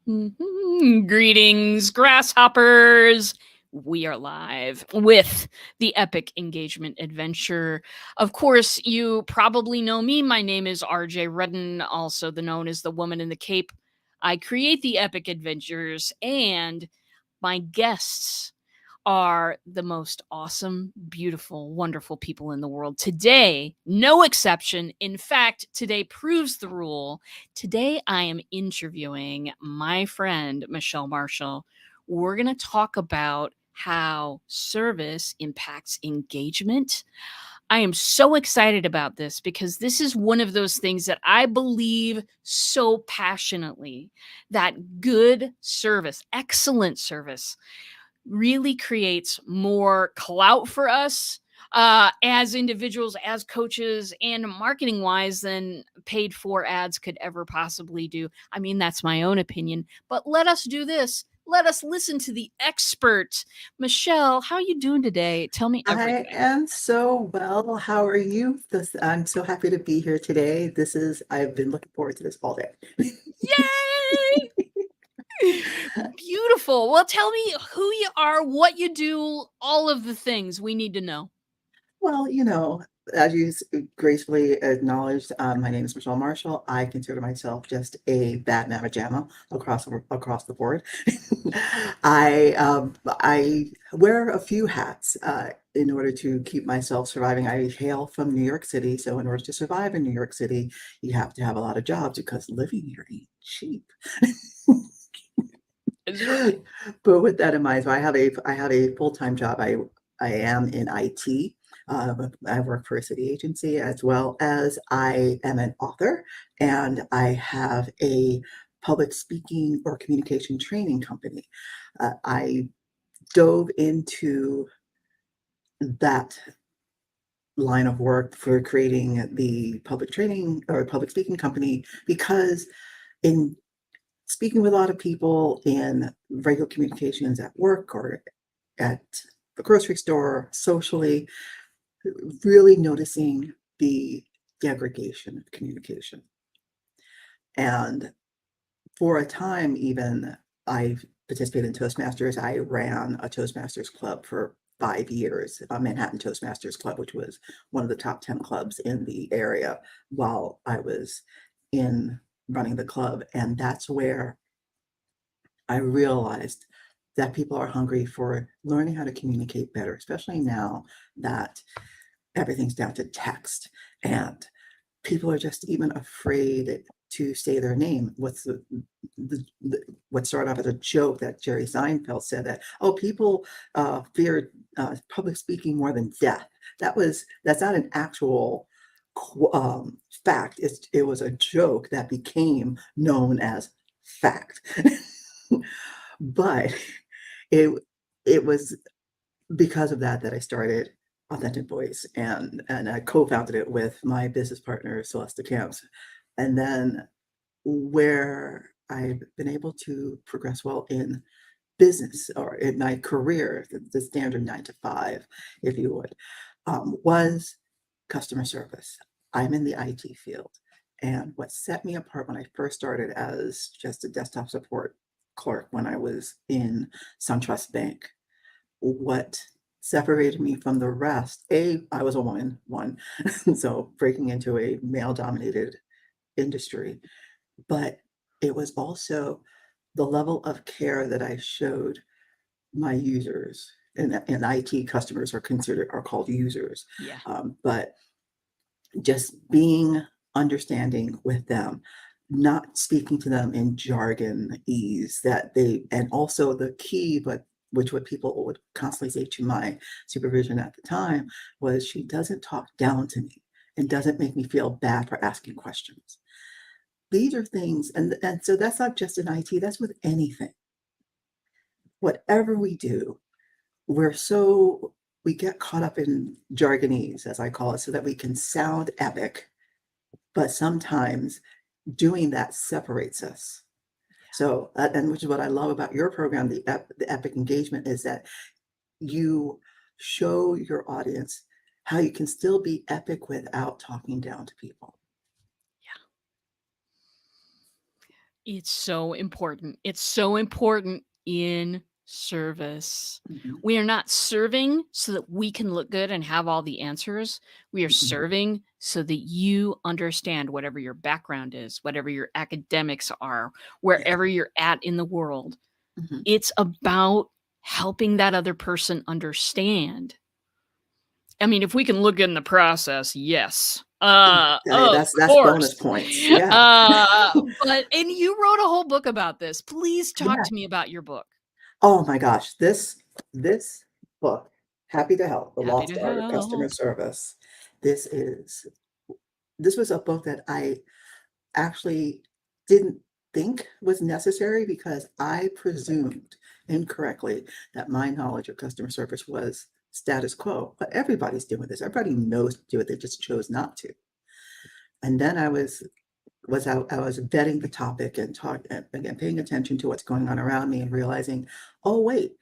Greetings, grasshoppers. We are live with the Epic Engagement Adventure. Of course, you probably know me. My name is RJ Redden, also known as the Woman in the Cape. I create the Epic Adventures, and my guests are the most awesome, beautiful, wonderful people in the world. Today, no exception. In fact, today proves the rule. Today, I am interviewing my friend, Michele Marshall. We're going to talk about how service impacts engagement. I am so excited about this because this is one of those things that I believe so passionately, that good service, excellent service, really creates more clout for us as individuals, as coaches, and marketing wise than paid for ads could ever possibly do. I mean, that's my own opinion, but let us do this. Let us listen to the expert. Michele, how are you doing today? Tell me everything. I am so well. How are you? I'm so happy to be here today. I've been looking forward to this all day. Yay! Beautiful. Well, tell me who you are, what you do, all of the things we need to know. Well, as you gracefully acknowledged, my name is Michele Marshall. I consider myself just a bad mama jamma across the board. I wear a few hats in order to keep myself surviving. I hail from New York City, so in order to survive in New York City, you have to have a lot of jobs because living here ain't cheap. That's right. But with that in mind, so I have a full-time job. I am in IT. I work for a city agency as well as I am an author, and I have a public speaking or communication training company. I dove into that line of work for creating the public training or public speaking company because in speaking with a lot of people in regular communications at work or at the grocery store, socially, really noticing the degradation of communication. And for a time, even I participated in Toastmasters. I ran a Toastmasters club for 5 years, a Manhattan Toastmasters club, which was one of the top 10 clubs in the area while I was in running the club. And that's where I realized that people are hungry for learning how to communicate better, especially now that everything's down to text and people are just even afraid to say their name. What started off as a joke that Jerry Seinfeld said that, oh, people feared public speaking more than death. That's not an actual fact. It was a joke that became known as fact. But it it was because of that I started Authentic Voice, and I co-founded it with my business partner Celeste Camps. And then where I've been able to progress well in business or in my career, the standard 9 to 5, if you would, was customer service. I'm in the IT field. And what set me apart when I first started as just a desktop support clerk when I was in SunTrust Bank, what separated me from the rest, I was a woman, one, so breaking into a male dominated industry, but it was also the level of care that I showed my users. And IT customers are called users. Yeah. But just being understanding with them, not speaking to them in jargon ease and also the key, but which what people would constantly say to my supervision at the time was, she doesn't talk down to me and doesn't make me feel bad for asking questions. These are things, and so that's not just in IT, that's with anything. Whatever we do, we get caught up in jargonese, as I call it, so that we can sound epic, but sometimes doing that separates us. So, and which is what I love about your program, the Epic Engagement, is that you show your audience how you can still be epic without talking down to people. It's so important. It's so important in service. Mhm, We are not serving so that we can look good and have all the answers. We are mhm. serving so that you understand whatever your background is, whatever your academics are, Yes. wherever you're at in the world. Mhm. It's about helping that other person understand. I mean, if we can look in the process, yes. Okay, Of that's bonus course. points. Yeah. But and you wrote a whole book about this. Please talk Yeah. to me about your book. Oh my gosh, this book, Happy to Help: The Happy Lost to Art of Customer help. Service. This is this was a book that I actually didn't think was necessary because I presumed incorrectly that my knowledge of customer service was status quo. But everybody's doing this. Everybody knows to do it. They just chose not to. And then I was vetting the topic and talk and again paying attention to what's going on around me and realizing, oh wait,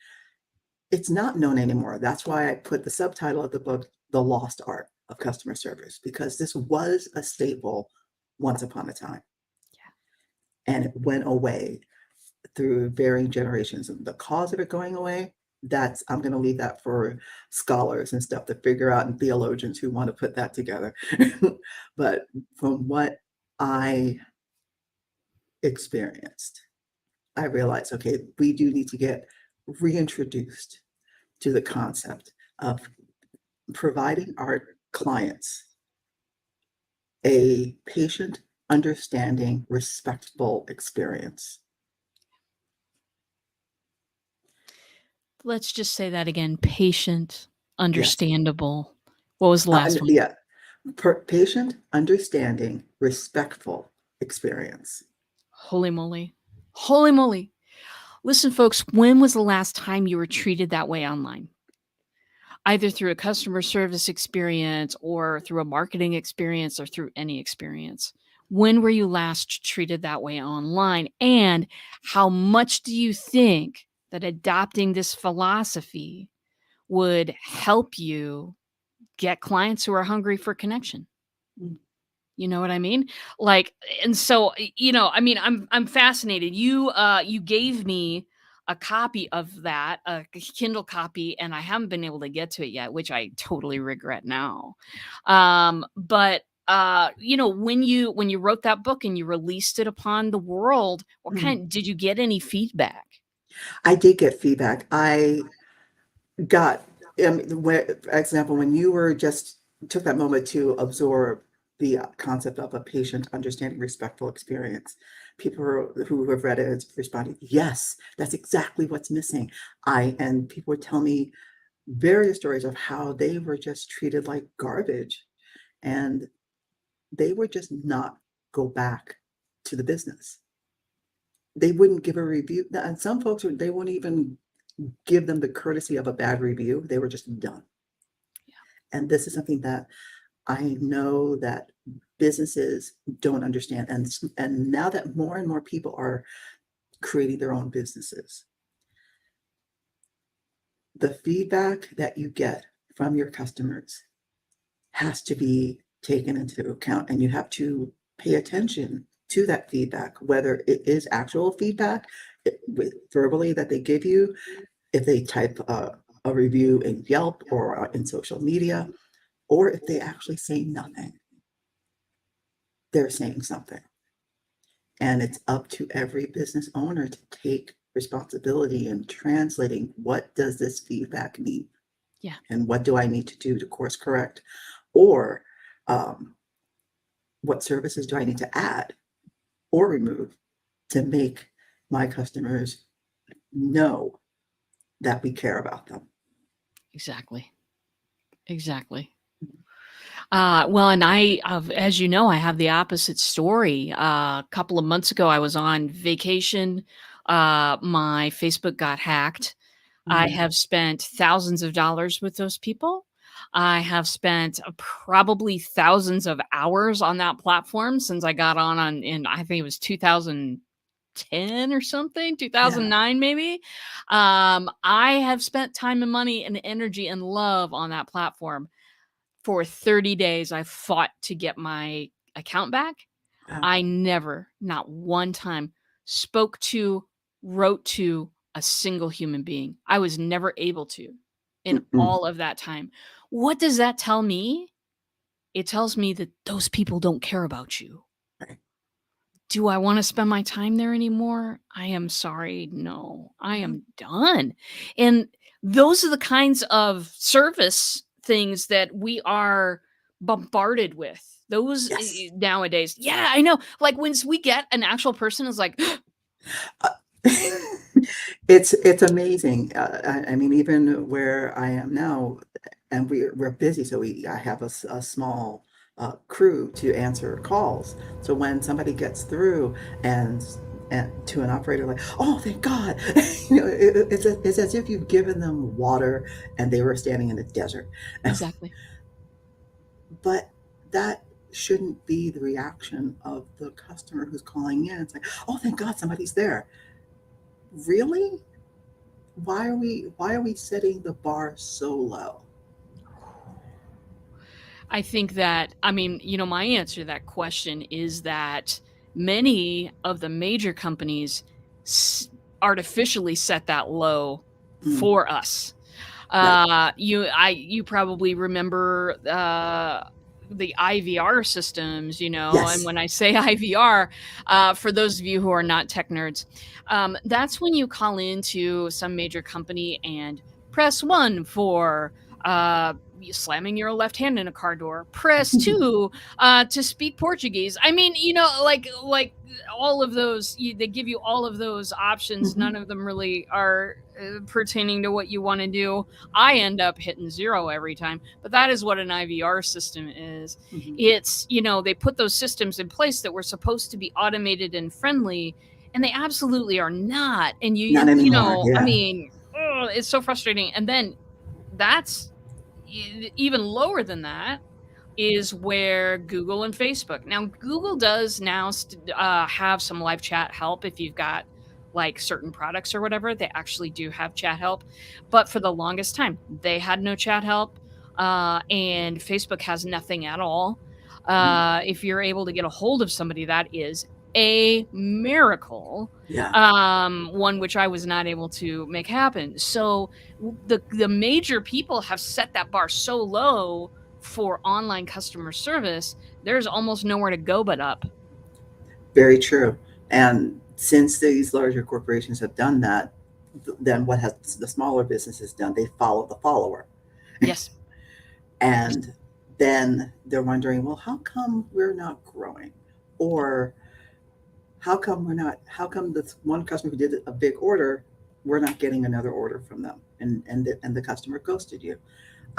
it's not known anymore. That's why I put the subtitle of the book, The Lost Art of Customer Service, because this was a staple once upon a time and it went away through varying generations. And the cause of it going away, that's I'm going to leave that for scholars and stuff to figure out and theologians who want to put that together. But from what I experienced, I realized, okay, we do need to get reintroduced to the concept of providing our clients a patient, understanding, respectful experience. Let's just say that again. Patient, Yes. understandable. What was the last one? Yeah. Patient, understanding, respectful experience. Holy moly. Holy moly. Listen, folks, when was the last time you were treated that way online? Either through a customer service experience or through a marketing experience or through any experience. When were you last treated that way online? And how much do you think that adopting this philosophy would help you get clients who are hungry for connection? Mm, You know what I mean? Like, and so, I mean, I'm fascinated. You gave me a copy of that, a Kindle copy, and I haven't been able to get to it yet, which I totally regret now. But when you wrote that book and you released it upon the world, what mm. kind did you get any feedback? I did get feedback. I got, for example, when you were just took that moment to absorb the concept of a patient, understanding, respectful experience, people who have read it responded, yes, that's exactly what's missing. And people would tell me various stories of how they were just treated like garbage and they would just not go back to the business. They wouldn't give a review. And some folks, they wouldn't even give them the courtesy of a bad review. They were just done. And this is something that I know that businesses don't understand. And now that more and more people are creating their own businesses, the feedback that you get from your customers has to be taken into account and you have to pay attention to that feedback, whether it is actual feedback verbally that they give you, if they type a review in Yelp or in social media, or if they actually say nothing, they're saying something. And it's up to every business owner to take responsibility in translating what does this feedback mean Yeah. and what do I need to do to course correct, or um, what services do I need to add or remove to make my customers know that we care about them. Exactly. Exactly. Well, and as you know, I have the opposite story. A couple of months ago, I was on vacation. My Facebook got hacked. I Mhm. have spent thousands of dollars with those people. I have spent probably thousands of hours on that platform since I got in I think it was 2010 or something, Yeah. 2009 maybe. I have spent time and money and energy and love on that platform. For 30 days, I fought to get my account back. Wow. I never, not one time, spoke to, wrote to a single human being. I was never able to in Mm-mm. all of that time. What does that tell me? It tells me that those people don't care about you. Right. Do I wanna spend my time there anymore? I am sorry, no. I Yeah. am done. And those are the kinds of service things that we are bombarded with. Those Yes. nowadays. Yeah, I know. Like, once we get an actual person is like, Uh, it's amazing. I mean, even where I am now, and we're busy, so I have a small crew to answer calls. So when somebody gets through and and to an operator like, oh, thank God, it's as if you've given them water and they were standing in a desert. exactly. But that shouldn't be the reaction of the customer who's calling in. It's like, oh, thank God, somebody's there. Really? Why are we setting the bar so low? I think that, I mean, my answer to that question is that many of the major companies s- artificially set that low Mm, for us. right. You probably remember the IVR systems, and Yes. when I say IVR, for those of you who are not tech nerds, that's when you call into some major company and press one for slamming your left hand in a car door. Press two to speak Portuguese. I mean, like all of those. They give you all of those options. Mhm, None of them really are pertaining to what you want to do. I end up hitting zero every time, but that is what an IVR system is. mhm. It's, they put those systems in place that were supposed to be automated and friendly, and they absolutely are not. And Not anymore. I Yeah. mean, ugh, it's so frustrating. And then that's even lower than that is where Google and Facebook. Now, Google does now have some live chat help if you've got like certain products or whatever. They actually do have chat help, but for the longest time, they had no chat help, and Facebook has nothing at all. Mm, If you're able to get a hold of somebody, that is a miracle. yeah. One which I was not able to make happen. So the major people have set that bar so low for online customer service, there's almost nowhere to go but up. Very true. And since these larger corporations have done that, then what has the smaller businesses done? They follow the follower. Yes. Yes. And then they're wondering, well, how come we're not growing? Or how come this one customer who did a big order, we're not getting another order from them? And the customer ghosted you.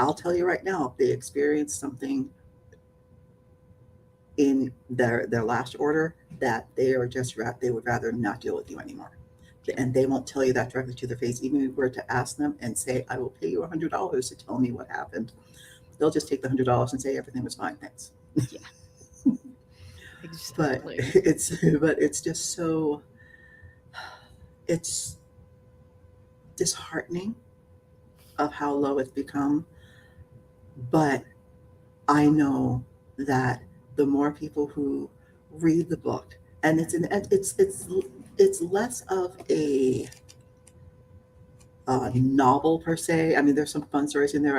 I'll tell you right now, if they experienced something in their last order that they would rather not deal with you anymore. Yep. And they won't tell you that directly to their face. Even if you were to ask them and say, I will pay you $100 to tell me what happened, they'll just take the $100 and say everything was fine, thanks. Yeah. But Exactly. it's just so it's disheartening of how low it's become. But I know that the more people who read the book, and it's less of a novel per se. I mean, there's some fun stories in there.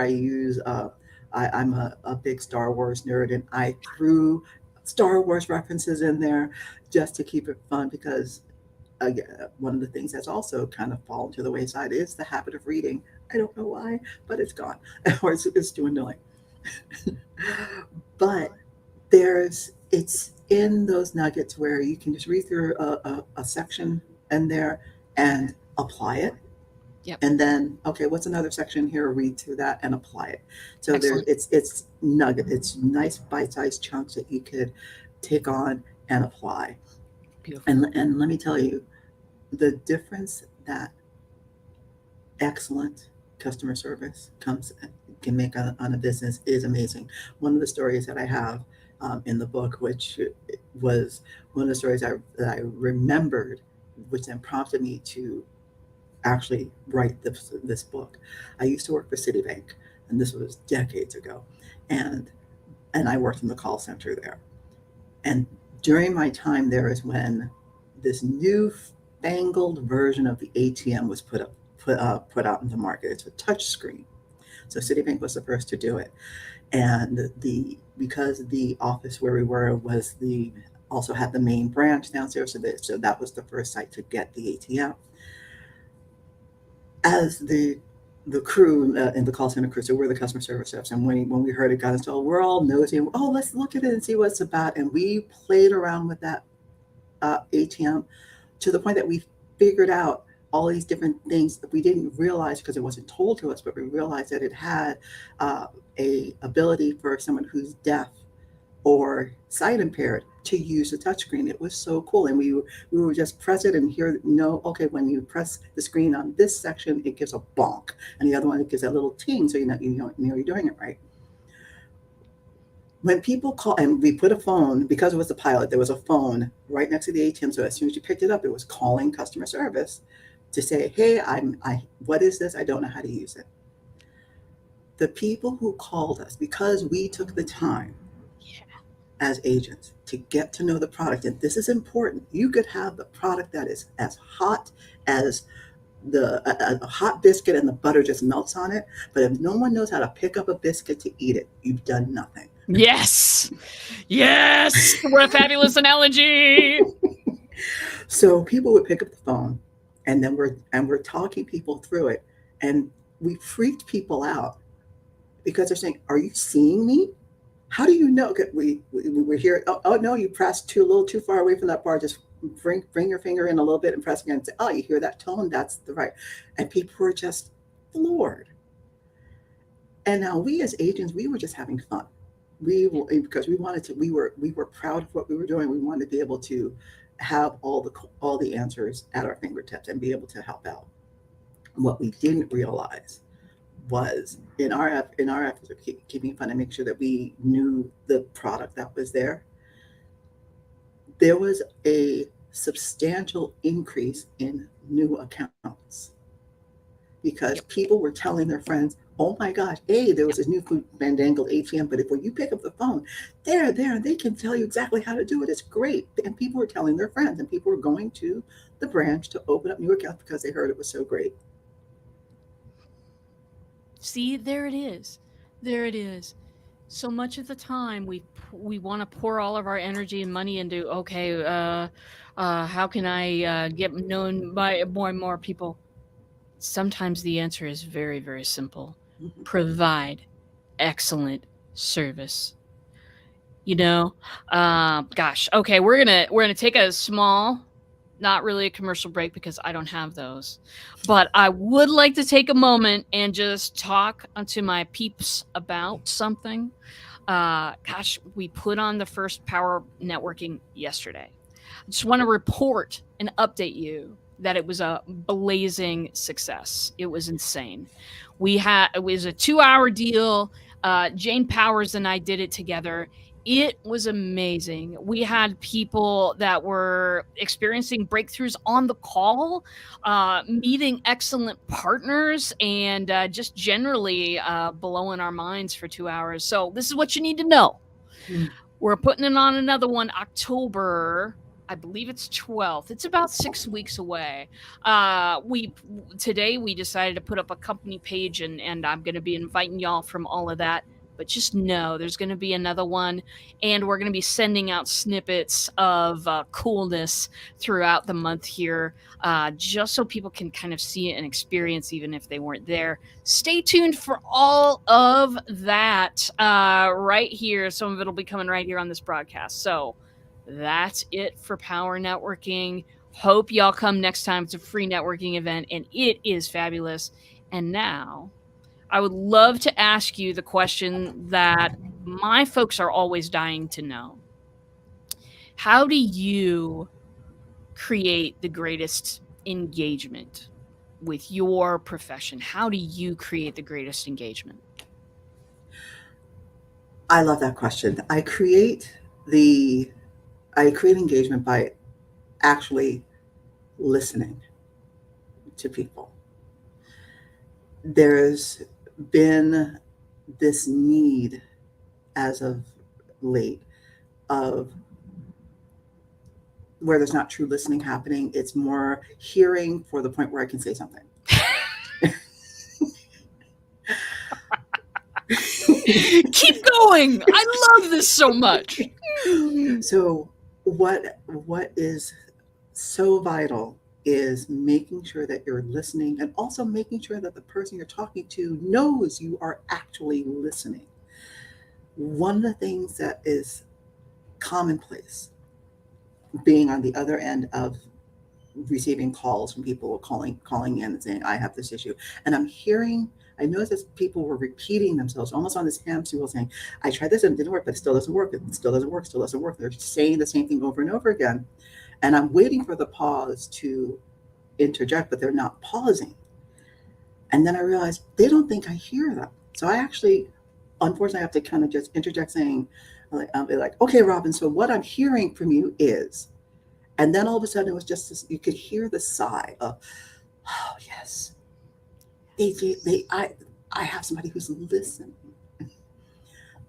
I'm a big Star Wars nerd, and I threw Star Wars references in there just to keep it fun because again, one of the things that's also kind of fallen to the wayside is the habit of reading. I don't know why, but it's gone or it's dwindling. But it's in those nuggets where you can just read through a section in there and apply it, Yep. and then okay, what's another section here, read through that and apply it. So there Excellent. it's nice bite-sized chunks that you could take on and apply. Beautiful. And let me tell you, the difference that excellent customer service can make on a business is amazing. One of the stories that I have in the book, which was one of the stories that I remembered, which then prompted me to actually write this book. I used to work for Citibank, and this was decades ago, and I worked in the call center there. And during my time there is when this newfangled version of the ATM was put out in the market. It's a touch screen. So Citibank was the first to do it, and the because the office where we were was the also had the main branch downstairs, so that was the first site to get the ATM. As the crew in the call center crew, so we're the customer service reps, and when we heard it got installed, we're all nosy. Oh, let's look at it and see what it's about. And we played around with that ATM to the point that we figured out all these different things that we didn't realize because it wasn't told to us, but we realized that it had a ability for someone who's deaf or sight impaired to use the touchscreen. It was so cool, and we would just press it and hear okay, when you press the screen on this section, it gives a bonk, and the other one it gives a little ting, so you know you're doing it right. When people call, and we put a phone, because it was a pilot, there was a phone right next to the ATM. So as soon as you picked it up, it was calling customer service to say, hey, what is this? I don't know how to use it. The people who called us, because we took the time as agents to get to know the product, and this is important. You could have the product that is as hot as a hot biscuit and the butter just melts on it, but if no one knows how to pick up a biscuit to eat it, you've done nothing. Yes. Yes. What a fabulous analogy. So people would pick up the phone, and then we're talking people through it, and we freaked people out because they're saying, "Are you seeing me? How do you know?" We were here. Oh no, you pressed a little too far away from that bar. Just bring your finger in a little bit and press again. And say, "Oh, you hear that tone? That's the right." And people were just floored. And now we as agents, we were just having fun. Because we were proud of what we were doing. We wanted to be able to have all the answers at our fingertips and be able to help out. What we didn't realize was in our efforts of keeping fun and make sure that we knew the product that was there, there was a substantial increase in new accounts because people were telling their friends, oh my gosh, hey, there was this new food fandangled ATM, but when you pick up the phone, they're there and they can tell you exactly how to do it. It's great. And people were telling their friends, and people were going to the branch to open up new accounts because they heard it was so great. See, there it is. There it is. So much of the time we want to pour all of our energy and money into, okay, how can I get known by more and more people? Sometimes the answer is very, very simple. Mhm. Provide excellent service. You know, gosh. Okay, we're gonna take a small, not really a commercial break because I don't have those, but I would like to take a moment and just talk to my peeps about something. Gosh, we put on the first Power Networking yesterday. I just want to report and update you that it was a blazing success. It was insane. It was a 2-hour deal. Jane Powers and I did it together. It was amazing. We had people that were experiencing breakthroughs on the call, meeting excellent partners, and just generally blowing our minds for 2 hours. So this is what you need to know. Mm. We're putting it on another one October, I believe it's 12th. It's about 6 weeks away. Today we decided to put up a company page, and I'm going to be inviting y'all from all of that. But just know there's going to be another one, and we're going to be sending out snippets of coolness throughout the month here, just so people can kind of see it and experience, even if they weren't there. Stay tuned for all of that right here. Some of it will be coming right here on this broadcast. So that's it for Power Networking. Hope y'all come next time. It's a free networking event, and it is fabulous. And now I would love to ask you the question that my folks are always dying to know. How do you create the greatest engagement with your profession? How do you create the greatest engagement? I love that question. I create engagement by actually listening to people. There's been this need as of late of where there's not true listening happening. It's more hearing for the point where I can say something. Keep going. I love this so much. So what is so vital is making sure that you're listening, and also making sure that the person you're talking to knows you are actually listening. One of the things that is commonplace, being on the other end of receiving calls from people calling in and saying, I have this issue, and I noticed that people were repeating themselves almost on this hamster wheel, saying, I tried this and it didn't work, but it still doesn't work, it still doesn't work, still doesn't work. They're saying the same thing over and over again, and I'm waiting for the pause to interject, but they're not pausing. And then I realized they don't think I hear them. So I actually, unfortunately, have to kind of just interject, saying, I'll be like, okay, Robin, so what I'm hearing from you is, and then all of a sudden it was just this, you could hear the sigh of, oh, yes, I have somebody who's listening.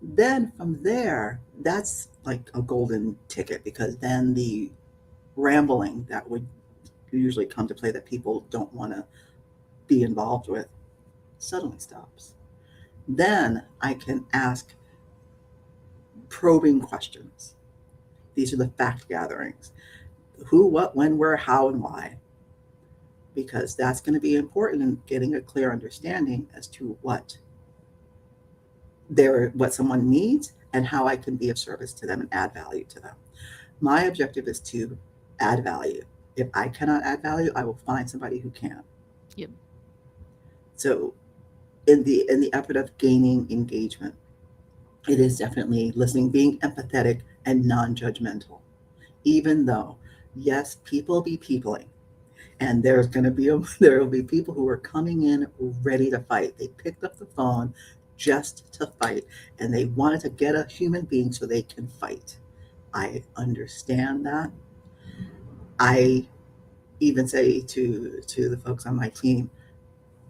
Then from there, that's like a golden ticket, because then the rambling that would usually come to play that people don't want to be involved with suddenly stops. Then I can ask probing questions. These are the fact gatherings: who, what, when, where, how, and why. Because that's going to be important in getting a clear understanding as to what someone needs and how I can be of service to them and add value to them. My objective is to add value. If I cannot add value, I will find somebody who can. Yep. So in the effort of gaining engagement, it is definitely listening, being empathetic and non-judgmental. Even though, yes, people be peopling, and there will be people who are coming in ready to fight. They picked up the phone just to fight, and they wanted to get a human being so they can fight. I understand that. I even say to the folks on my team,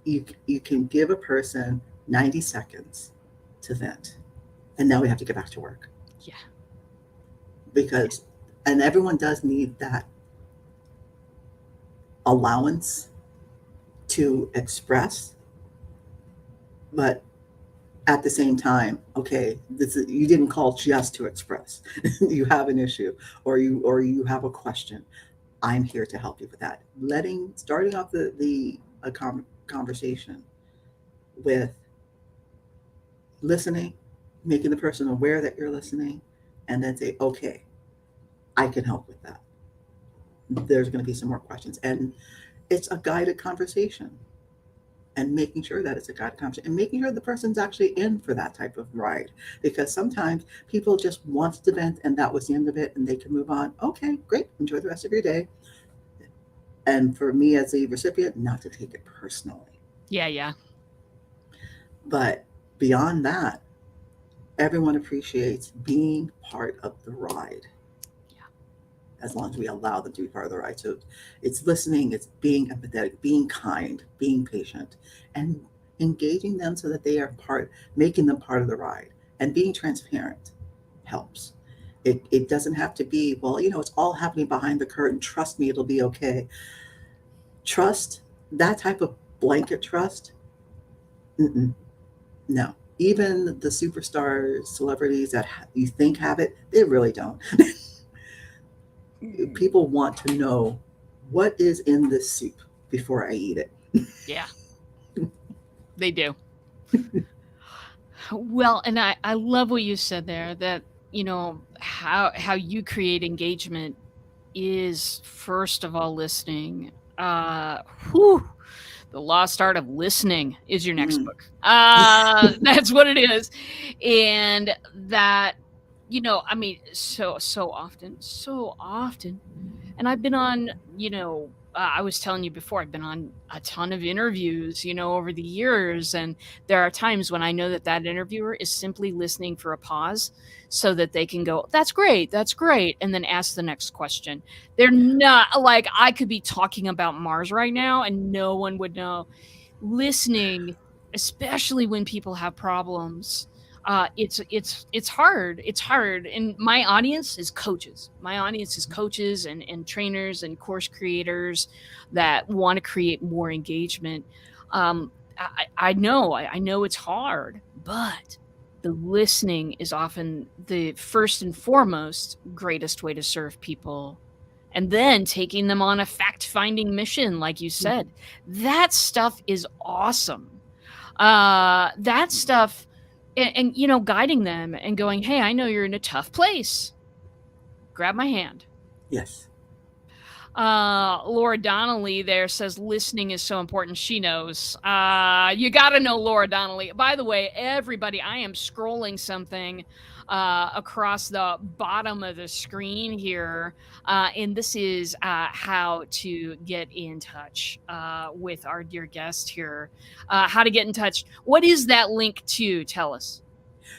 you can give a person 90 seconds to vent, and now we have to get back to work. Yeah. Because, and everyone does need that allowance to express, but at the same time, okay, you didn't call just to express. You have an issue, or you have a question. I'm here to help you with that. Starting off the conversation with listening, making the person aware that you're listening, and then say, okay, I can help with that. There's going to be some more questions, and it's a guided conversation, and making sure that it's a guided conversation, and making sure the person's actually in for that type of ride, because sometimes people just want to vent and that was the end of it and they can move on. Okay, great, enjoy the rest of your day. And for me as a recipient, not to take it personally. Yeah. But beyond that, everyone appreciates being part of the ride. Yeah. As long as we allow them to be part of the ride. So it's listening, it's being empathetic, being kind, being patient, and engaging them so that they are making them part of the ride. And being transparent helps. It doesn't have to be, well, it's all happening behind the curtain. Trust me, it'll be okay. Trust, that type of blanket trust, no. Even the superstar celebrities that you think have it, they really don't. People want to know what is in this soup before I eat it. Yeah. They do. Well, and I love what you said there, that, how you create engagement is, first of all, listening. Whew, The Lost Art of Listening is your next Mm. book. That's what it is. And that, so often. And I've been on, I was telling you before, I've been on a ton of interviews, over the years. And there are times when I know that interviewer is simply listening for a pause so that they can go, that's great. And then ask the next question. They're not like, I could be talking about Mars right now and no one would know. Listening, especially when people have problems, It's hard. It's hard. And my audience is coaches. My audience is coaches and trainers and course creators that want to create more engagement. I know it's hard, but the listening is often the first and foremost greatest way to serve people. And then taking them on a fact finding mission, like you said, that stuff is awesome. That stuff, and you know, guiding them and going, hey, I know you're in a tough place. Grab my hand. Yes. Laura Donnelly there says listening is so important. She knows. You got to know Laura Donnelly. By the way, everybody, I am scrolling something across the bottom of the screen here. And this is how to get in touch with our dear guest here. How to get in touch. What is that link to? Tell us.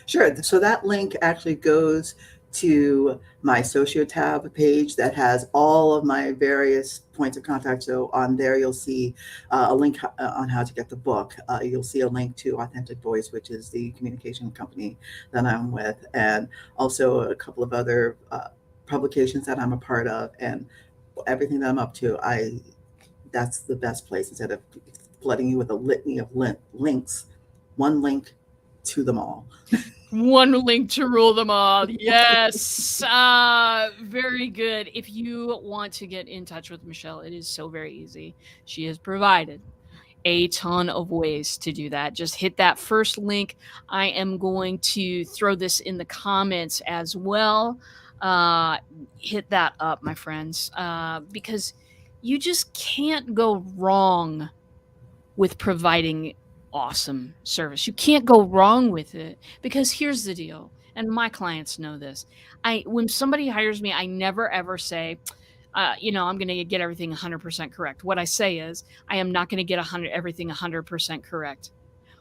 Sure. So that link actually goes to my Socio tab page that has all of my various points of contact. So on there, you'll see a link on how to get the book. You'll see a link to Authentic Voice, which is the communication company that I'm with, and also a couple of other publications that I'm a part of, and everything that I'm up to. That's the best place. Instead of flooding you with a litany of links, one link to them all. One link to rule them all. Yes. Very good. If you want to get in touch with Michele, it is so very easy. She has provided a ton of ways to do that. Just hit that first link. I am going to throw this in the comments as well. Hit that up, my friends, because you just can't go wrong with providing awesome service. You can't go wrong with it, because here's the deal, and my clients know this. When somebody hires me, I never ever say, I'm going to get everything 100% correct. What I say is, I am not going to get everything 100% correct.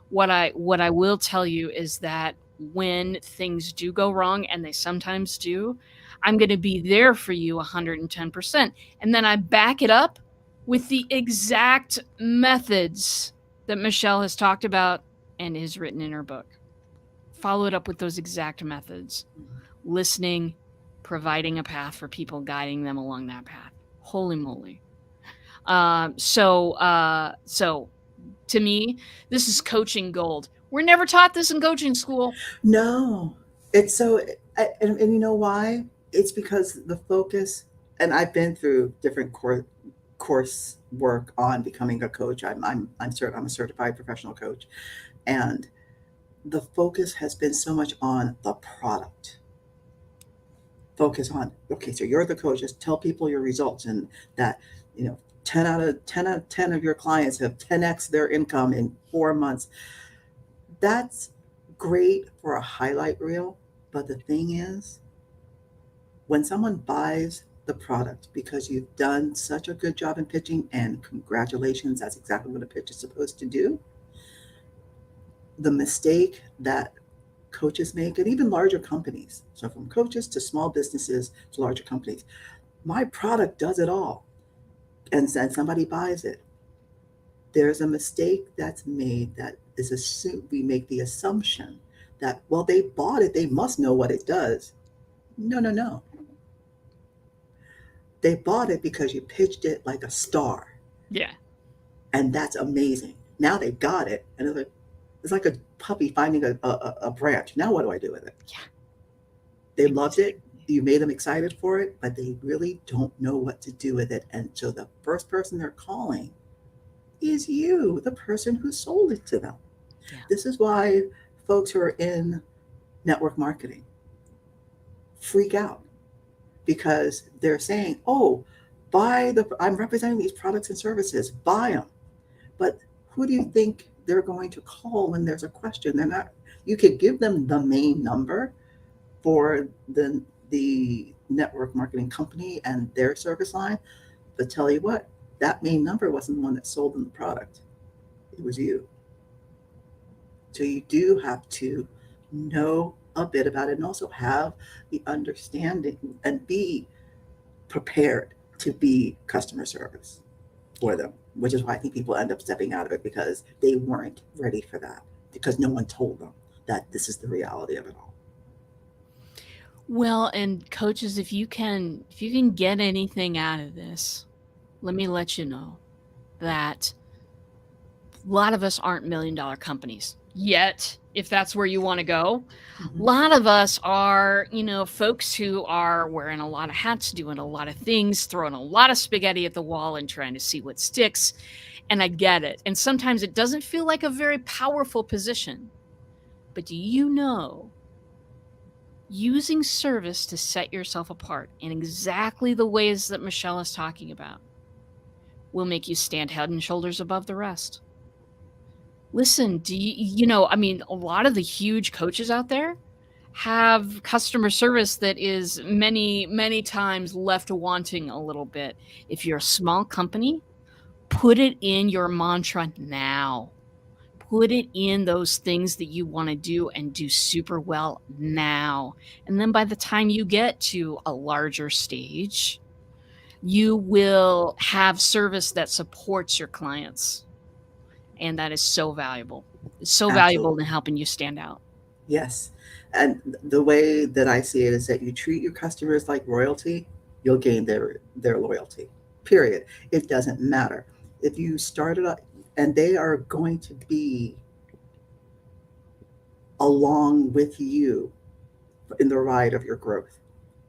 What I will tell you is that when things do go wrong, and they sometimes do, I'm going to be there for you 110%. And then I back it up with the exact methods that Michele has talked about and is written in her book. Follow it up with those exact methods. Listening, providing a path for people, guiding them along that path. Holy moly. So to me, this is coaching gold. We're never taught this in coaching school. No, it's so, and you know why? It's because the focus, and I've been through different course work on becoming a coach. I'm a certified professional coach, and the focus has been so much on the product. Focus on, okay, so you're the coach, just tell people your results, and that, 10 out of 10 of your clients have 10x their income in 4 months. That's great for a highlight reel, but the thing is, when someone buys the product because you've done such a good job in pitching, and congratulations, that's exactly what a pitch is supposed to do. The mistake that coaches make, and even larger companies, so from coaches to small businesses to larger companies, my product does it all, and then somebody buys it. There's a mistake that's made, that is assumed. We make the assumption that, well, they bought it, they must know what it does. No. They bought it because you pitched it like a star. Yeah. And that's amazing. Now they got it, and it's like a puppy finding a branch. Now what do I do with it? Yeah. They loved it. You made them excited for it, but they really don't know what to do with it. And so the first person they're calling is you, the person who sold it to them. Yeah. This is why folks who are in network marketing freak out, because they're saying, oh, I'm representing these products and services, buy them. But who do you think they're going to call when there's a question? They're not. You could give them the main number for the network marketing company and their service line, but tell you what, that main number wasn't the one that sold them the product. It was you. So you do have to know a bit about it, and also have the understanding and be prepared to be customer service for them, which is why I think people end up stepping out of it, because they weren't ready for that, because no one told them that this is the reality of it all. Well, and coaches, if you can get anything out of this, let me let you know that a lot of us aren't $1 million companies yet, if that's where you want to go. A Mhm. lot of us are, folks who are wearing a lot of hats, doing a lot of things, throwing a lot of spaghetti at the wall and trying to see what sticks. And I get it. And sometimes it doesn't feel like a very powerful position. But do you know, using service to set yourself apart in exactly the ways that Michelle is talking about will make you stand head and shoulders above the rest. Listen, I mean, a lot of the huge coaches out there have customer service that is many, many times left wanting a little bit. If you're a small company, put it in your mantra now. Put it in those things that you want to do and do super well now. And then by the time you get to a larger stage, you will have service that supports your clients. And that is so valuable. It's so valuable in Absolutely. helping you stand out. Yes. And the way that I see it is that you treat your customers like royalty, you'll gain their loyalty. Period. It doesn't matter. If you started up and they are going to be along with you in the ride of your growth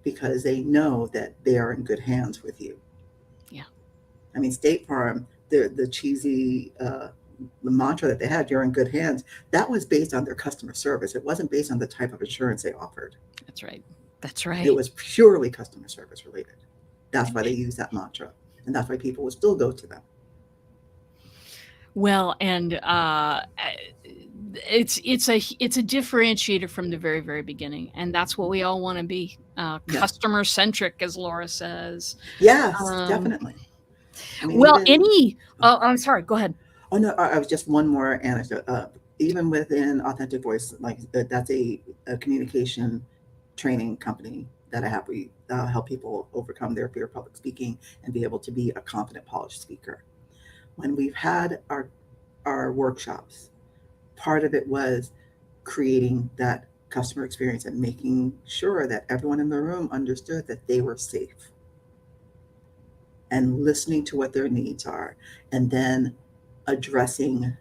because they know that they are in good hands with you. Yeah. I mean, State Farm, the cheesy the mantra that they had, "You're in good hands," that was based on their customer service. It wasn't based on the type of insurance they offered. That's right. That's It right. was purely customer service related. That's why they use that mantra, and that's why people will still go to them. Well, and it's a differentiator from the very, very beginning, and that's what we all want to be. Yes, Customer centric, as Laura says. yes, Um, definitely. I mean, well, even any. oh, I'm sorry. Go ahead. oh no, I was just one more anecdote. Even within Authentic Voice, like that's a communication training company that I have. We help people overcome their fear of public speaking and be able to be a confident, polished speaker. When we've had our workshops, part of it was creating that customer experience and making sure that everyone in the room understood that they were safe and listening to what their needs are, and then addressing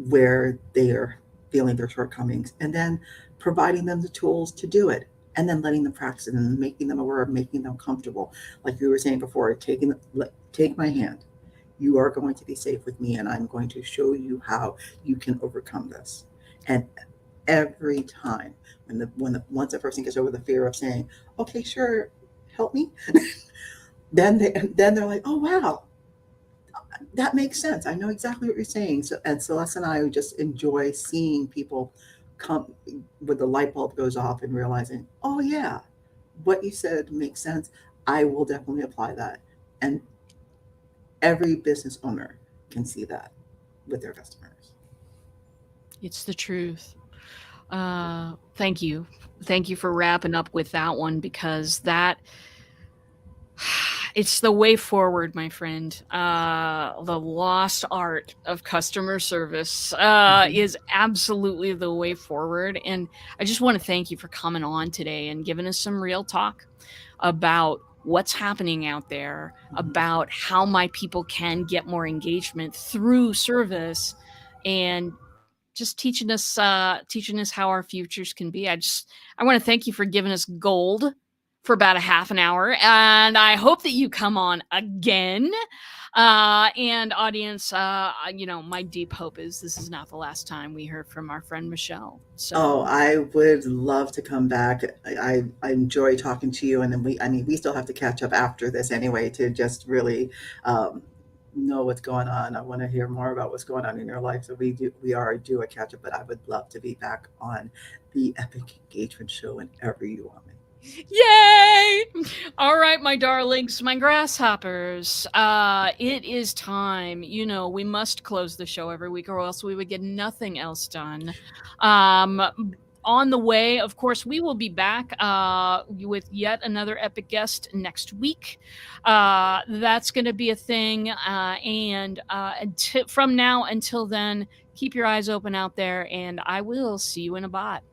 where they are feeling their shortcomings, and then providing them the tools to do it, and then letting them practice it and making them aware of, making them comfortable. Like you were saying before, take my hand. You are going to be safe with me, and I'm going to show you how you can overcome this. And every time when the once a person gets over the fear of saying, "Okay, sure, help me," then they're like, "Oh wow, that makes sense. I know exactly what you're saying." So, and Celeste and I just enjoy seeing people come when the light bulb goes off and realizing, "Oh yeah, what you said makes sense. I will definitely apply that." And every business owner can see that with their customers. It's the truth. Thank you. Thank you for wrapping up with that one because that it's the way forward, my friend. The lost art of customer service Mhm. is absolutely the way forward. And I just want to thank you for coming on today and giving us some real talk about what's happening out there, Mhm. about how my people can get more engagement through service, and just teaching us how our futures can be. I want to thank you for giving us gold for about a half an hour, and I hope that you come on again. And audience, my deep hope is this is not the last time we hear from our friend Michelle. Oh, So I would love to come back. I enjoy talking to you, and then I mean, we still have to catch up after this anyway to just really um, know what's going on. I want to hear more about what's going on in your life. So we are due a catch up, but I would love to be back on the Epic Engagement Show whenever you want me. yay! All right, my darlings, my grasshoppers. It is time. We must close the show every week, or else we would get nothing else done. Um, on the way, of course, we will be back with yet another epic guest next week. That's going to be a thing. And from now until then, Keep your eyes open out there, and I will see you in a bot.